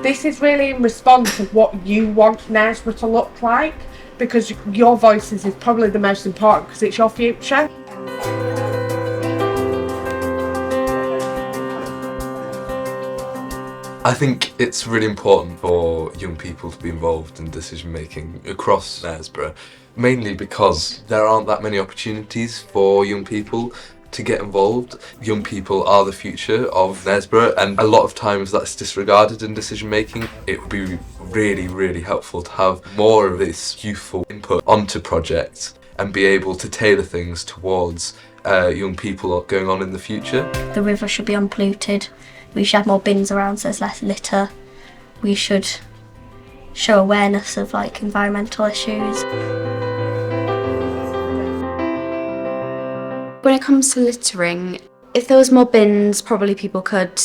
This is really in response to what you want Knaresborough to look like, because your voices is probably the most important because it's your future. I think it's really important for young people to be involved in decision making across Knaresborough, mainly because there aren't that many opportunities for young people to get involved. Young people are the future of Knaresborough, and a lot of times that's disregarded in decision making. It would be really, really helpful to have more of this youthful input onto projects and be able to tailor things towards young people going on in the future. The river should be unpolluted. We should have more bins around so there's less litter. We should show awareness of environmental issues. When it comes to littering, if there was more bins, probably people could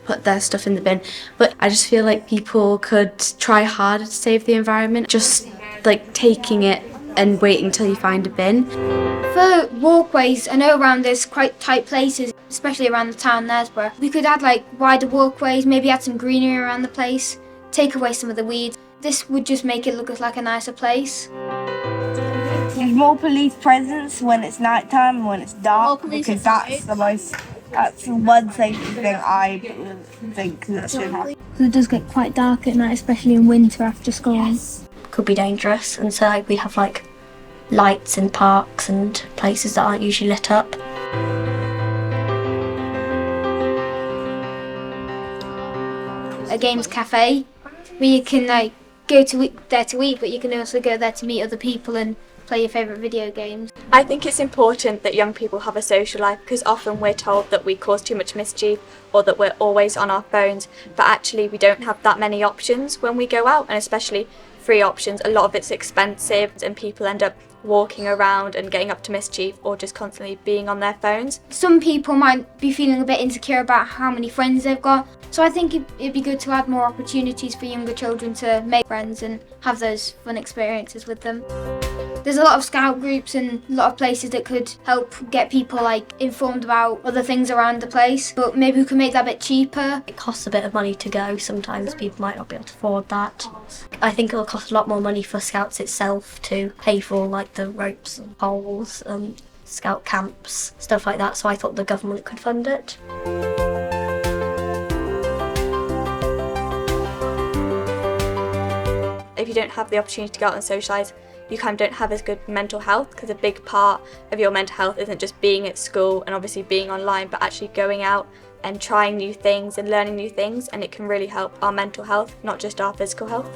put their stuff in the bin. But I just feel like people could try harder to save the environment, just taking it and waiting till you find a bin. For walkways, I know around there's quite tight places, especially around the town Knaresborough. We could add wider walkways, maybe add some greenery around the place, take away some of the weeds. This would just make it look like a nicer place. There's more police presence when it's night time and when it's dark, because that's the one safety thing I think that should happen. It does get quite dark at night, especially in winter after school. Yes. Could be dangerous, and so we have lights in parks and places that aren't usually lit up. A games cafe where you can go there to eat, but you can also go there to meet other people and play your favourite video games. I think it's important that young people have a social life, because often we're told that we cause too much mischief or that we're always on our phones, but actually we don't have that many options when we go out, and especially free options. A lot of it's expensive and people end up walking around and getting up to mischief or just constantly being on their phones. Some people might be feeling a bit insecure about how many friends they've got, so I think it'd be good to add more opportunities for younger children to make friends and have those fun experiences with them. There's a lot of scout groups and a lot of places that could help get people informed about other things around the place, but maybe we could make that a bit cheaper. It costs a bit of money to go. Sometimes people might not be able to afford that. I think it'll cost a lot more money for Scouts itself to pay for the ropes and poles, scout camps, stuff like that, so I thought the government could fund it. If you don't have the opportunity to go out and socialise, you kind of don't have as good mental health, because a big part of your mental health isn't just being at school and obviously being online, but actually going out and trying new things and learning new things, and it can really help our mental health, not just our physical health.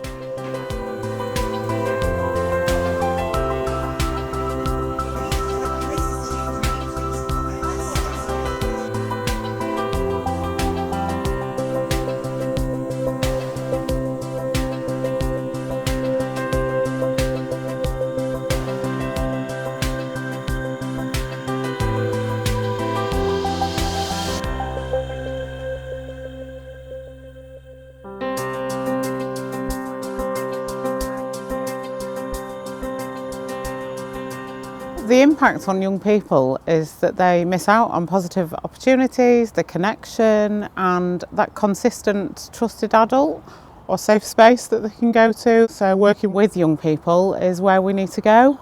The impact on young people is that they miss out on positive opportunities, the connection and that consistent trusted adult or safe space that they can go to. So working with young people is where we need to go,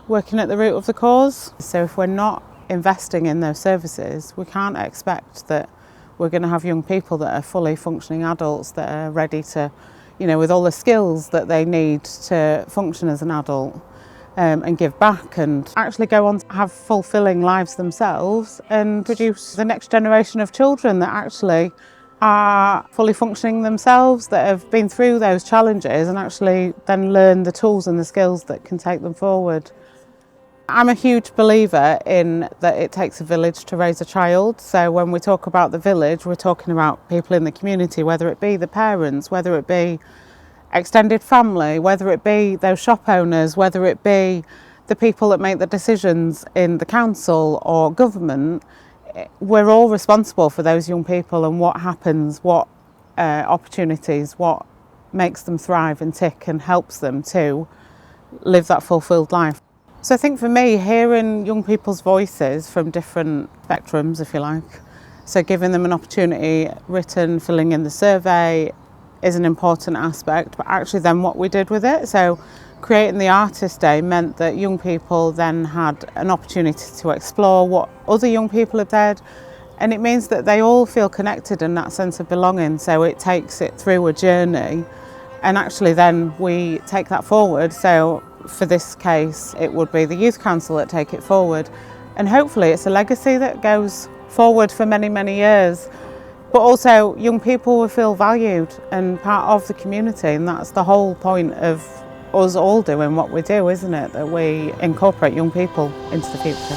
working at the root of the cause. So if we're not investing in those services, we can't expect that we're going to have young people that are fully functioning adults that are ready to, with all the skills that they need to function as an adult. And give back and actually go on to have fulfilling lives themselves and produce the next generation of children that actually are fully functioning themselves, that have been through those challenges and actually then learn the tools and the skills that can take them forward. I'm a huge believer in that it takes a village to raise a child. So when we talk about the village, we're talking about people in the community, whether it be the parents, whether it be extended family, whether it be those shop owners, whether it be the people that make the decisions in the council or government. We're all responsible for those young people and what happens, what opportunities, what makes them thrive and tick and helps them to live that fulfilled life. So I think for me, hearing young people's voices from different spectrums, if you like, so giving them an opportunity, written, filling in the survey, is an important aspect, but actually then what we did with it. So creating the Artist Day meant that young people then had an opportunity to explore what other young people have did, and it means that they all feel connected in that sense of belonging, so it takes it through a journey, and actually then we take that forward. So for this case it would be the Youth Council that take it forward, and hopefully it's a legacy that goes forward for many, many years. But also young people will feel valued and part of the community, and that's the whole point of us all doing what we do, isn't it? That we incorporate young people into the future.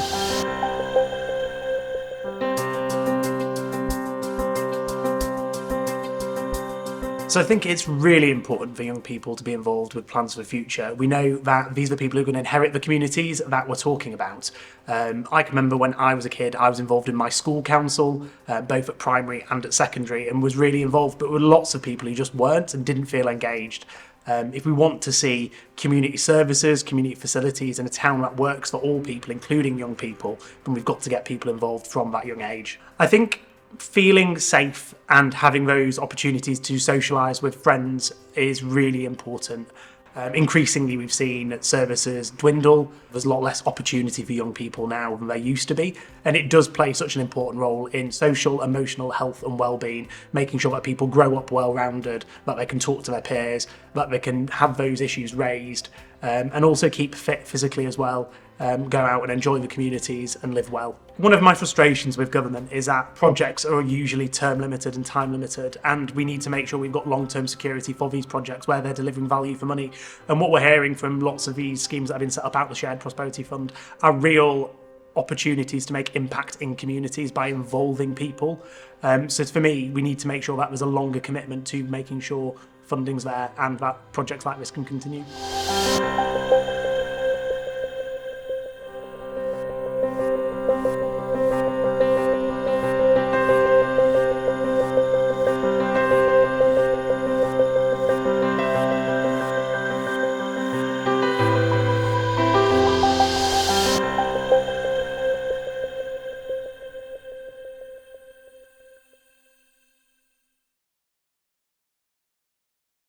So I think it's really important for young people to be involved with plans for the future. We know that these are the people who are going to inherit the communities that we're talking about. I can remember when I was a kid, I was involved in my school council, both at primary and at secondary, and was really involved, but there were lots of people who just weren't and didn't feel engaged. If we want to see community services, community facilities in a town that works for all people, including young people, then we've got to get people involved from that young age. I think feeling safe and having those opportunities to socialise with friends is really important. Increasingly we've seen services dwindle. There's a lot less opportunity for young people now than there used to be, and it does play such an important role in social, emotional health and well-being, making sure that people grow up well-rounded, that they can talk to their peers, that they can have those issues raised, and also keep fit physically as well, go out and enjoy the communities and live well. One of my frustrations with government is that projects are usually term limited and time limited, and we need to make sure we've got long-term security for these projects where they're delivering value for money. And what we're hearing from lots of these schemes that have been set up out the Shared Prosperity Fund are real opportunities to make impact in communities by involving people. So for me, we need to make sure that there's a longer commitment to making sure funding's there and that projects like this can continue.